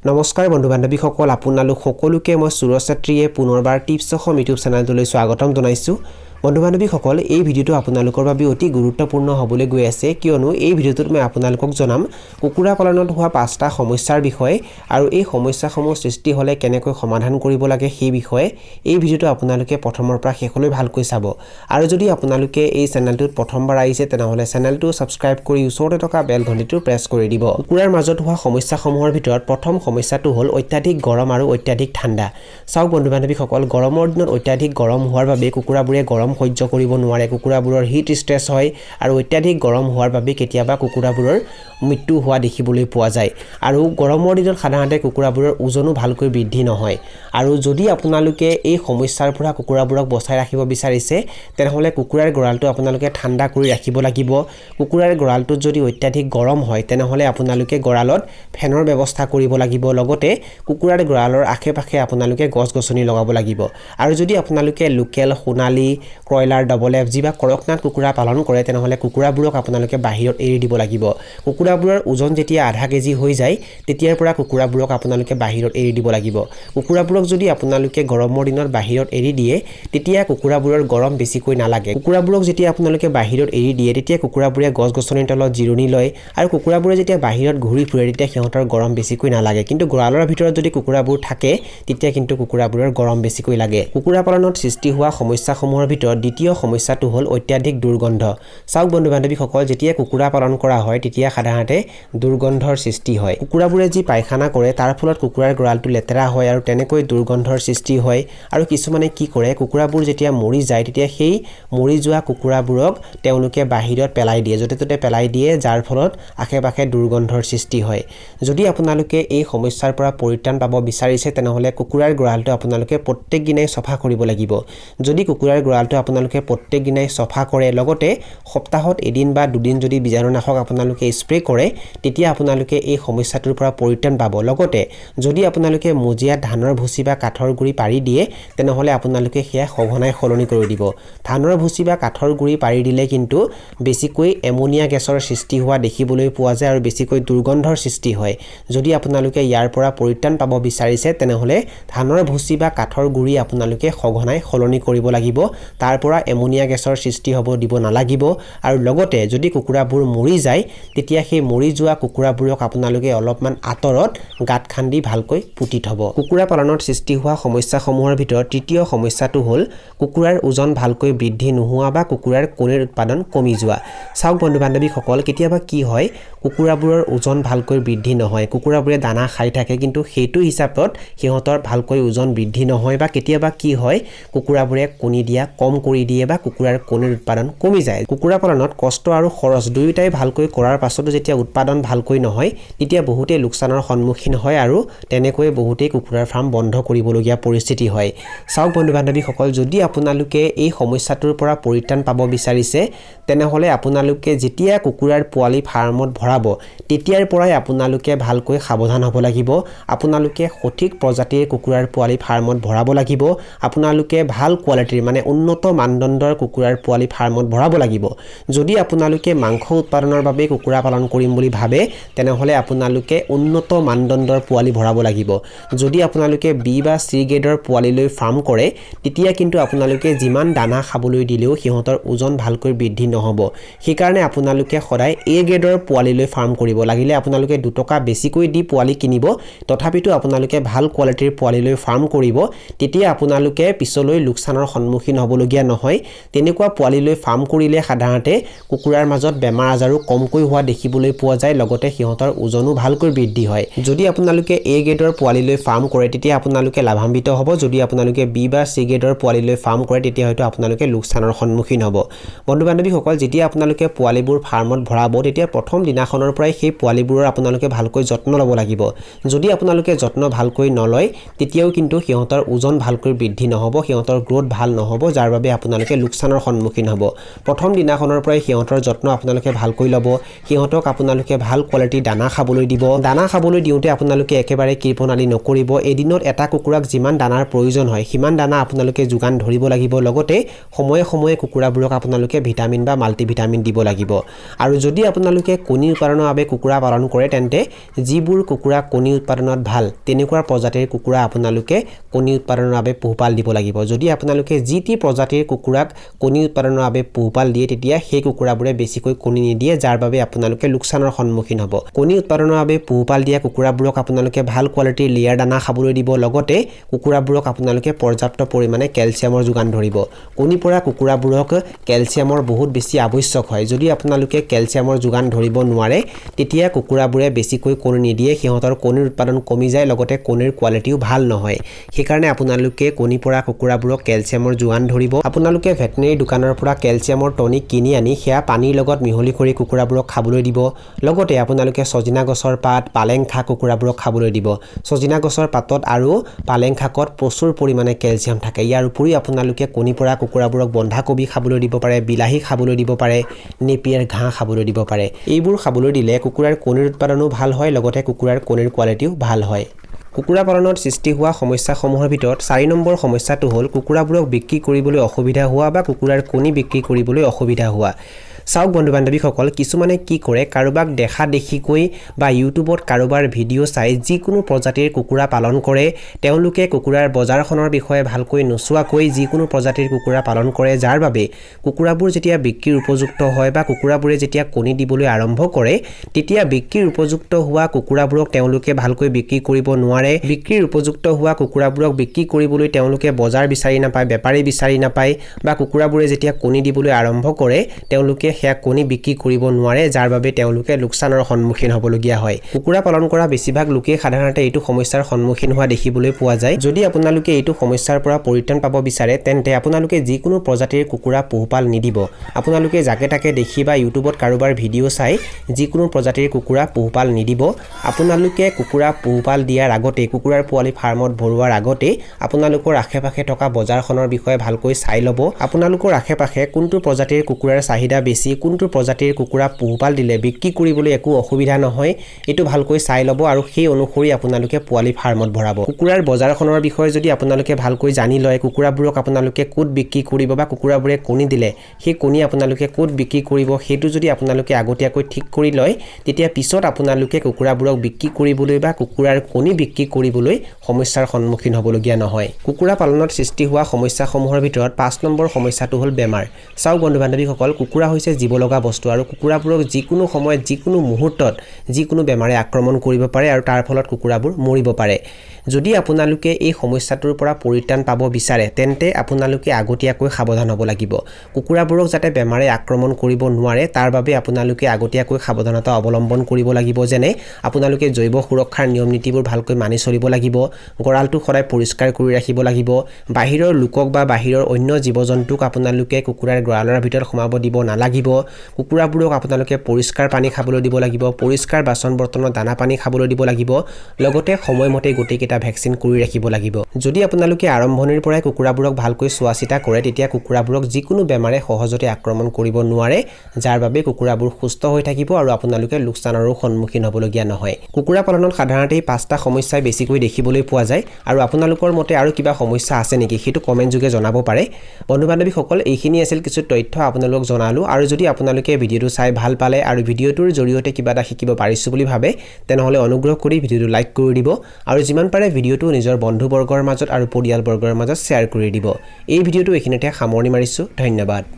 নমস্কাৰ বন্ধু বান্ধৱীসকল আপোনালোক সকলোকে মই সুৰজ ছাত্ৰীয়ে পুনৰবাৰ টিপছ অসম ইউটিউব চেনেলটোলৈ স্বাগতম জনাইছো বন্ধু বান্ধৱীসকল এই ভিডিওটো আপোনালোকৰ বাবে অতি গুৰুত্বপূৰ্ণ হ'বলৈ গৈ আছে কিয়নো এই ভিডিওটোত মই আপোনালোকক জনাম কুকুৰা পালনত হোৱা 5টা সমস্যাৰ বিষয়ে আৰু এই সমস্যাসমূহ সৃষ্টি হ'লে কেনেকৈ সমাধান কৰিব লাগে সেই বিষয়ে এই ভিডিওটো আপোনালোকে প্ৰথমৰ পৰা শেষলৈ ভালকৈ চাব আৰু যদি আপোনালোকে এই চেনেলটোত প্ৰথমবাৰ আহিছে তেনেহলে চেনেলটো সাবস্ক্ৰাইব কৰি ওচৰতে থকা বেল ঘণ্টিটো প্ৰেছ কৰি দিব কুকুৰাৰ মাজত হোৱা সমস্যাসমূহৰ ভিতৰত প্ৰথম সমস্যাটো হ'ল অত্যাধিক গৰম আৰু অত্যাধিক ঠাণ্ডা চাওক বন্ধু বান্ধৱীসকল গৰমৰ দিনত অত্যাধিক গৰম হোৱাৰ বাবে কুকুৰাবোৰে গৰম সহ্য কৰিব নোৱাৰে কুকুৰাবোৰৰ হিট ষ্ট্ৰেছ হয় আৰু অত্যাধিক গৰম হোৱাৰ বাবে কেতিয়াবা কুকুৰাবোৰৰ মৃত্যু হোৱা দেখিবলৈ পোৱা যায় আৰু গৰমৰ দিনত সাধাৰণতে কুকুৰাবোৰৰ ওজনো ভালকৈ বৃদ্ধি নহয় আৰু যদি আপোনালোকে এই সমস্যাৰ পৰা কুকুৰাবোৰক বচাই ৰাখিব বিচাৰিছে তেনেহলে কুকুৰাৰ গৰালটো আপোনালোকে ঠাণ্ডা কৰি ৰাখিব লাগিব কুকুৰাৰ গৰালটোত যদি অত্যাধিক গৰম হয় তেনেহলে আপোনালোকে গৰালত ফেনৰ ব্যৱস্থা কৰিব লাগিব লগতে কুকুৰাৰ গৰালৰ আশে-পাশে আপোনালোকে গছ-গছনি লগাব লাগিব আৰু যদি আপোনালোকে লোকেল সোণালী ক্ৰয়লাৰ ডবল এফ জি বা কৰকনাথ কুকুৰা পালন কৰে তেনেহলে কুকুৰাবোৰক আপোনালোকে বাহিৰত এৰি দিব লাগিব কুকুৰাবোৰৰ ওজন যেতিয়া আধা কেজি হৈ যায় তেতিয়াৰ পৰা কুকুৰাবোৰক আপোনালোকে বাহিৰত এৰি দিব লাগিব কুকুৰাবোৰক যদি আপোনালোকে গৰমৰ দিনত বাহিৰত এৰি দিয়ে তেতিয়া কুকুৰাবোৰৰ গৰম বেছিকৈ নালাগে কুকুৰাবোৰক যেতিয়া আপোনালোকে বাহিৰত এৰি দিয়ে তেতিয়া কুকুৰাবোৰে গছ-গছনিৰ তলত জিৰণি লয় আৰু কুকুৰাবোৰে যেতিয়া বাহিৰত ঘূৰি ফুৰে তেতিয়া সিহঁতৰ গৰম বেছিকৈ নালাগে কিন্তু গৰালৰ ভিতৰত যদি কুকুৰাবোৰ থাকে তেতিয়া কিন্তু কুকুৰাবোৰৰ গৰম বেছিকৈ লাগে কুকুৰা পালনত সৃষ্টি হোৱা সমস্যাসমূহৰ ভিতৰত দ্বিতীয় সমস্যাটো হ'ল অত্যাধিক দুৰ্গন্ধ চাওক বন্ধু বান্ধৱীসকল যেতিয়া কুকুৰা পালন কৰা হয় তেতিয়া সাধাৰণতে দুৰ্গন্ধৰ সৃষ্টি হয় কুকুৰাবোৰে যি পায়খানা কৰে তাৰ ফলত কুকুৰাৰ গৰালটো লেতেৰা হয় আৰু তেনেকৈ দুৰ্গন্ধৰ সৃষ্টি হয় আৰু কিছুমানে কি কৰে কুকুৰাবোৰ যেতিয়া মৰি যায় তেতিয়া সেই মৰি যোৱা কুকুৰাবোৰক তেওঁলোকে বাহিৰত পেলাই দিয়ে য'তে ত'তে পেলাই দিয়ে যাৰ ফলত আশে-পাশে দুৰ্গন্ধৰ সৃষ্টি হয় যদি আপোনালোকে এই সমস্যাৰ পৰা পৰিত্ৰাণ পাব বিচাৰিছে তেনেহলে কুকুৰাৰ গৰালটো আপোনালোকে প্ৰত্যেক দিনাই চফা কৰিব লাগিব যদি কুকুৰাৰ গৰালটো আপোনালোকে প্ৰত্যেক দিনাই চফা কৰে লগতে সপ্তাহত এদিন বা দুদিন যদি বীজাণুনাশক আপোনালোকে স্প্ৰে কৰে তেতিয়া আপোনালোকে এই সমস্যাটোৰ পৰা পৰিত্ৰাণ পাব লগতে যদি আপোনালোকে মজিয়াত ধানৰ ভুচি বা কাঠৰ গুৰি পাৰি দিয়ে তেনেহলে আপোনালোকে সেয়া সঘনাই সলনি কৰি দিব ধানৰ ভুচি বা কাঠৰ গুৰি পাৰি দিলে কিন্তু বেছিকৈ এমোনিয়া গেছৰ সৃষ্টি হোৱা দেখিবলৈ পোৱা যায় আৰু বেছিকৈ দুৰ্গন্ধৰ সৃষ্টি হয় যদি আপোনালোকে ইয়াৰ পৰা পৰিত্ৰাণ পাব বিচাৰিছে তেনেহলে ধানৰ ভুচি বা কাঠৰ গুৰি আপোনালোকে সঘনাই সলনি কৰিব লাগিব তাৰ পৰা এমোনিয়া গেছৰ সৃষ্টি হ'ব দিব নালাগিব আৰু লগতে যদি কুকুৰাবোৰ মৰি যায় তেতিয়া সেই মৰি যোৱা কুকুৰাবোৰক আপোনালোকে অলপমান আঁতৰত গাঁত খান্দি ভালকৈ পুতি থব কুকুৰা পালনত সৃষ্টি হোৱা সমস্যাসমূহৰ ভিতৰত তৃতীয় সমস্যাটো হ'ল কুকুৰাৰ ওজন ভালকৈ বৃদ্ধি নোহোৱা বা কুকুৰাৰ কণীৰ উৎপাদন কমি যোৱা চাওক বন্ধু বান্ধৱীসকল কেতিয়াবা কি হয় কুকুৰাবোৰৰ ওজন ভালকৈ বৃদ্ধি নহয় কুকুৰাবোৰে দানা খাই থাকে কিন্তু সেইটো হিচাপত সিহঁতৰ ভালকৈ ওজন বৃদ্ধি নহয় বা কেতিয়াবা কি হয় কুকুৰাবোৰে কণী দিয়া কম কৰি দিয়ে বা কুকুৰাৰ কণীৰ উৎপাদন কমি যায় কুকুৰা পালনত কষ্ট আৰু খৰচ দুয়োটাই ভালকৈ কৰাৰ পাছতো যেতিয়া উৎপাদন ভালকৈ নহয় তেতিয়া বহুতেই লোকচানৰ সন্মুখীন হয় আৰু তেনেকৈ বহুতেই কুকুৰাৰ ফাৰ্ম বন্ধ কৰিবলগীয়া পৰিস্থিতি হয় চাওক বন্ধু বান্ধৱীসকল যদি আপোনালোকে এই সমস্যাটোৰ পৰা পৰিত্ৰাণ পাব বিচাৰিছে তেনেহলে আপোনালোকে যেতিয়া কুকুৰাৰ পোৱালি ফাৰ্মত ভৰাব তেতিয়াৰ পৰাই আপোনালোকে ভালকৈ সাৱধান হ'ব লাগিব আপোনালোকে সঠিক প্ৰজাতিৰ কুকুৰাৰ পোৱালি ফাৰ্মত ভৰাব লাগিব আপোনালোকে ভাল কোৱালিটিৰ মানে উন্নত মানদণ্ডৰ কুকুৰাৰ পোৱালি ফাৰ্মত ভৰাব লাগিব যদি আপোনালোকে মাংস উৎপাদনৰ বাবে কুকুৰা পালন কৰিম বুলি ভাবে তেনেহলে আপোনালোকে উন্নত মানদণ্ডৰ পোৱালি ভৰাব লাগিব যদি আপোনালোকে বি বা সি গ্ৰেডৰ পোৱালি লৈ ফাৰ্ম কৰে তেতিয়া কিন্তু আপোনালোকে যিমান দানা খাবলৈ দিলেও সিহঁতৰ ওজন ভালকৈ বৃদ্ধি নহ'ব সেইকাৰণে আপোনালোকে সদায় এ গ্ৰেডৰ পোৱালি লৈ ফাৰ্ম কৰিব লাগিলে আপোনালোকে 2 টকা বেছিকৈ দি পোৱালি কিনিব তথাপিতো আপোনালোকে ভাল কোৱালিটিৰ পোৱালি লৈ ফাৰ্ম কৰিব তেতিয়া আপোনালোকে পিছলৈ লোকচানৰ সন্মুখীন হ'বলগীয়া নহয় তেনেকুৱা পোৱালি লৈ ফাৰ্ম কৰিলে সাধাৰণতে কুকুৰাৰ মাজত বেমাৰ আজাৰো কমকৈ হোৱা দেখিবলৈ পোৱা যায় লগতে সিহঁতৰ ওজনো ভালকৈ বৃদ্ধি হয় যদি আপোনালোকে এ গ্ৰেডৰ পোৱালি লৈ ফাৰ্ম কৰে তেতিয়া আপোনালোকে লাভান্বিত হ'ব যদি আপোনালোকে বি বা সি গ্ৰেডৰ পোৱালি লৈ ফাৰ্ম কৰে তেতিয়া হয়তো আপোনালোকে লোকচানৰ সন্মুখীন হ'ব বন্ধু বান্ধৱীসকল যেতিয়া আপোনালোকে পোৱালিবোৰ ফাৰ্মত ভৰাব তেতিয়া প্ৰথম দিনাখনৰ পৰাই সেই পোৱালিবোৰৰ আপোনালোকে ভালকৈ যত্ন ল'ব লাগিব যদি আপোনালোকে যত্ন ভালকৈ নলয় তেতিয়াও কিন্তু সিহঁতৰ ওজন ভালকৈ বৃদ্ধি নহ'ব সিহঁতৰ গ্ৰোথ ভাল নহ'ব যাৰ বাবে বাবে আপোনালোকে লোকচানৰ সন্মুখীন হ'ব প্ৰথম দিনাখনৰ পৰাই সিহঁতৰ যত্ন আপোনালোকে ভালকৈ ল'ব সিহঁতক আপোনালোকে ভাল কোৱালিটি দানা খাবলৈ দিব দানা খাবলৈ দিওঁতে আপোনালোকে একেবাৰে কৃপণালি নকৰিব এদিনত এটা কুকুৰাক যিমান দানাৰ প্ৰয়োজন হয় সিমান দানা আপোনালোকে যোগান ধৰিব লাগিব লগতে সময়ে সময়ে কুকুৰাবোৰক আপোনালোকে ভিটামিন বা মাল্টিভিটামিন দিব লাগিব আৰু যদি আপোনালোকে কণী উৎপাদনৰ বাবে কুকুৰা পালন কৰে তেন্তে যিবোৰ কুকুৰা কণী উৎপাদনত ভাল তেনেকুৱা প্ৰজাতিৰ কুকুৰা আপোনালোকে কণী উৎপাদনৰ বাবে পোহপাল দিব লাগিব যদি আপোনালোকে যিটি প্ৰজাতিৰ কুকুৰাক কণী উৎপাদনৰ বাবে পোহপাল দিয়ে তেতিয়া সেই কুকুৰাবোৰে বেছিকৈ কণী নিদিয়ে যাৰ বাবে আপোনালোকে লোকচানৰ সন্মুখীন হ'ব কণী উৎপাদনৰ বাবে পোহপাল দিয়া কুকুৰাবোৰক আপোনালোকে ভাল কোৱালিটিৰ লেয়াৰ দানা খাবলৈ দিব লগতে কুকুৰাবোৰক আপোনালোকে পৰ্যাপ্ত পৰিমাণে কেলছিয়ামৰ যোগান ধৰিব কণী পৰা কুকুৰাবোৰক কেলছিয়ামৰ বহুত বেছি আৱশ্যক হয় যদি আপোনালোকে কেলছিয়ামৰ যোগান ধৰিব নোৱাৰে তেতিয়া কুকুৰাবোৰে বেছিকৈ কণী নিদিয়ে সিহঁতৰ কণীৰ উৎপাদন কমি যায় লগতে কণীৰ কোৱালিটিও ভাল নহয় সেইকাৰণে আপোনালোকে কণী পৰা কুকুৰাবোৰক কেলছিয়ামৰ যোগান ধৰিব আপোনালোকে ভেটেনেৰী দোকানৰ পৰা কেলছিয়ামৰ টনিক কিনি আনি সেয়া পানীৰ লগত মিহলি কৰি কুকুৰাবোৰক খাবলৈ দিব লগতে আপোনালোকে সজিনা গছৰ পাত পালেং শাক কুকুৰাবোৰক খাবলৈ দিব সজিনা গছৰ পাতত আৰু পালেং শাকত প্ৰচুৰ পৰিমাণে কেলছিয়াম থাকে ইয়াৰ উপৰি আপোনালোকে কণী পৰা কুকুৰাবোৰক বন্ধাকবি খাবলৈ দিব পাৰে বিলাহী খাবলৈ দিব পাৰে নেপিয়াৰ ঘাঁহ খাবলৈ দিব পাৰে এইবোৰ খাবলৈ দিলে কুকুৰাৰ কণীৰ উৎপাদনো ভাল হয় লগতে কুকুৰাৰ কণীৰ কোৱালিটিও ভাল হয় কুকুৰা পালনত সৃষ্টি হোৱা সমস্যাসমূহৰ ভিতৰত 4 নম্বৰ সমস্যাটো হ'ল কুকুৰাবোৰক বিক্ৰী কৰিবলৈ অসুবিধা হোৱা বা কুকুৰাৰ কণী বিক্ৰী কৰিবলৈ অসুবিধা হোৱা চাওক বন্ধু বান্ধৱীসকল কিছুমানে কি কৰে কাৰোবাক দেখা দেখিকৈ বা ইউটিউবত কাৰোবাৰ ভিডিঅ' চাই যিকোনো প্ৰজাতিৰ কুকুৰা পালন কৰে তেওঁলোকে কুকুৰাৰ বজাৰখনৰ বিষয়ে ভালকৈ নোচোৱাকৈ যিকোনো প্ৰজাতিৰ কুকুৰা পালন কৰে যাৰ বাবে কুকুৰাবোৰ যেতিয়া বিক্ৰীৰ উপযুক্ত হয় বা কুকুৰাবোৰে যেতিয়া কণী দিবলৈ আৰম্ভ কৰে তেতিয়া বিক্ৰীৰ উপযুক্ত হোৱা কুকুৰাবোৰক তেওঁলোকে ভালকৈ বিক্ৰী কৰিব নোৱাৰে বিক্ৰীৰ উপযুক্ত হোৱা কুকুৰাবোৰক বিক্ৰী কৰিবলৈ তেওঁলোকে বজাৰ বিচাৰি নাপায় বেপাৰী বিচাৰি নাপায় বা কুকুৰাবোৰে যেতিয়া কণী দিবলৈ আৰম্ভ কৰে তেওঁলোকে সেয়া কণী বিক্ৰী কৰিব নোৱাৰে যাৰ বাবে তেওঁলোকে লোকচানৰ সন্মুখীন হ'বলগীয়া হয় কুকুৰা পালন কৰা বেছিভাগ লোকে সাধাৰণতে এইটো সমস্যাৰ সন্মুখীন হোৱা দেখিবলৈ পোৱা যায় যদি আপোনালোকে এইটো সমস্যাৰ পৰা পৰিত্ৰাণ পাব বিচাৰে তেন্তে আপোনালোকে যিকোনো প্ৰজাতিৰ কুকুৰা পোহপাল নিদিব আপোনালোকে যাকে তাকে দেখি বা ইউটিউবত কাৰোবাৰ ভিডিঅ' চাই যিকোনো প্ৰজাতিৰ কুকুৰা পোহপাল নিদিব আপোনালোকে কুকুৰা পোহপাল দিয়াৰ আগতে কুকুৰাৰ পোৱালি ফাৰ্মত ভৰোৱাৰ আগতে আপোনালোকৰ আশে-পাশে থকা বজাৰখনৰ বিষয়ে ভালকৈ চাই ল'ব আপোনালোকৰ আশে-পাশে কোনটো প্ৰজাতিৰ কুকুৰাৰ চাহিদা বেছি কোনটো প্ৰজাতিৰ কুকুৰা পোহপাল দিলে বিক্ৰী কৰিবলৈ একো অসুবিধা নহয় এটো ভালকৈ চাই ল'ব আৰু সেই অনুসৰি আপোনালোকে পোৱালি ফাৰ্মত ভৰাব কুকুৰাৰ বজাৰখনৰ বিষয়ে যদি আপোনালোকে ভালকৈ জানি লয় কুকুৰাবোৰক আপোনালোকে ক'ত বিক্ৰী কৰিব বা কুকুৰাবোৰে কণী দিলে সেই কণী আপোনালোকে ক'ত বিক্ৰী কৰিব সেইটো যদি আপোনালোকে আগতীয়াকৈ ঠিক কৰি লয় তেতিয়া পিছত আপোনালোকে কুকুৰাবোৰক বিক্ৰী কৰিবলৈ বা কুকুৰাৰ কণী বিক্ৰী কৰিবলৈ সমস্যাৰ সন্মুখীন হ'বলগীয়া নহয় কুকুৰা পালনত সৃষ্টি হোৱা সমস্যাসমূহৰ ভিতৰত 5 নম্বৰ সমস্যাটো হ'ল বেমাৰ চাওক বন্ধু বান্ধৱীসকল কুকুৰা হৈছে জীৱ লগা বস্তু আৰু কুকুৰাবোৰক যিকোনো সময়ত যিকোনো মুহূৰ্তত যিকোনো বেমাৰে আক্ৰমণ কৰিব পাৰে আৰু তাৰ ফলত কুকুৰাবোৰ মৰিব পাৰে যদি আপোনালোকে এই সমস্যাটোৰ পৰা পৰিত্ৰাণ পাব বিচাৰে তেন্তে আপোনালোকে আগতীয়াকৈ সাৱধান হ'ব লাগিব কুকুৰাবোৰক যাতে বেমাৰে আক্ৰমণ কৰিব নোৱাৰে তাৰ বাবে আপোনালোকে আগতীয়াকৈ সাৱধানতা অৱলম্বন কৰিব লাগিব যেনে আপোনালোকে জৈৱ সুৰক্ষাৰ নিয়ম নীতিবোৰ ভালকৈ মানি চলিব লাগিব গৰালটো সদায় পৰিষ্কাৰ কৰি ৰাখিব লাগিব বাহিৰৰ লোকক বা বাহিৰৰ অন্য জীৱ-জন্তুক আপোনালোকে কুকুৰাৰ গৰালৰ ভিতৰত সোমাব দিব নালাগিব কুকুৰাবোৰক আপোনালোকে পৰিষ্কাৰ পানী খাবলৈ দিব লাগিব পৰিষ্কাৰ বাচন বৰ্তনৰ দানা পানী খাবলৈ দিব লাগিব লগতে সময়মতে গোটেইকেইটা ভ্যাকচিন কৰি ৰাখিব লাগিব যদি আপোনালোকে আৰম্ভণিৰ পৰাই কুকুৰাবোৰক ভালকৈ চোৱাচিতা কৰে তেতিয়া কুকুৰাবোৰক যিকোনো বেমাৰে সহজতে আক্ৰমণ কৰিব নোৱাৰে যাৰ বাবে কুকুৰাবোৰ সুস্থ হৈ থাকিব আৰু আপোনালোকে লোকচানৰো সন্মুখীন হ'বলগীয়া নহয় কুকুৰা পালনত সাধাৰণতে 5টা সমস্যা বেছিকৈ দেখিবলৈ পোৱা যায় আৰু আপোনালোকৰ মতে আৰু কিবা সমস্যা আছে নেকি সেইটো কমেন্ট যোগে জনাব পাৰে বন্ধু বান্ধৱীসকল এইখিনি আছিল কিছু তথ্য আপোনালোকক জনালো আৰু যদি আপোনালোকে ভিডিঅটো চাই ভাল পালে আৰু ভিডিঅটোৰ জৰিয়তে কিবা এটা শিকিব পাৰিছো বুলি ভাবে তেনেহলে অনুগ্ৰহ কৰি ভিডিঅটো লাইক কৰি দিব আৰু যিমান পাৰে ভিডিঅটো নিজৰ বন্ধুবৰ্গৰ মাজত আৰু পৰিয়ালবৰ্গৰ মাজত শ্বেয়াৰ কৰি দিব এই ভিডিঅটো এইখিনিতে সামৰণি মাৰিছো ধন্যবাদ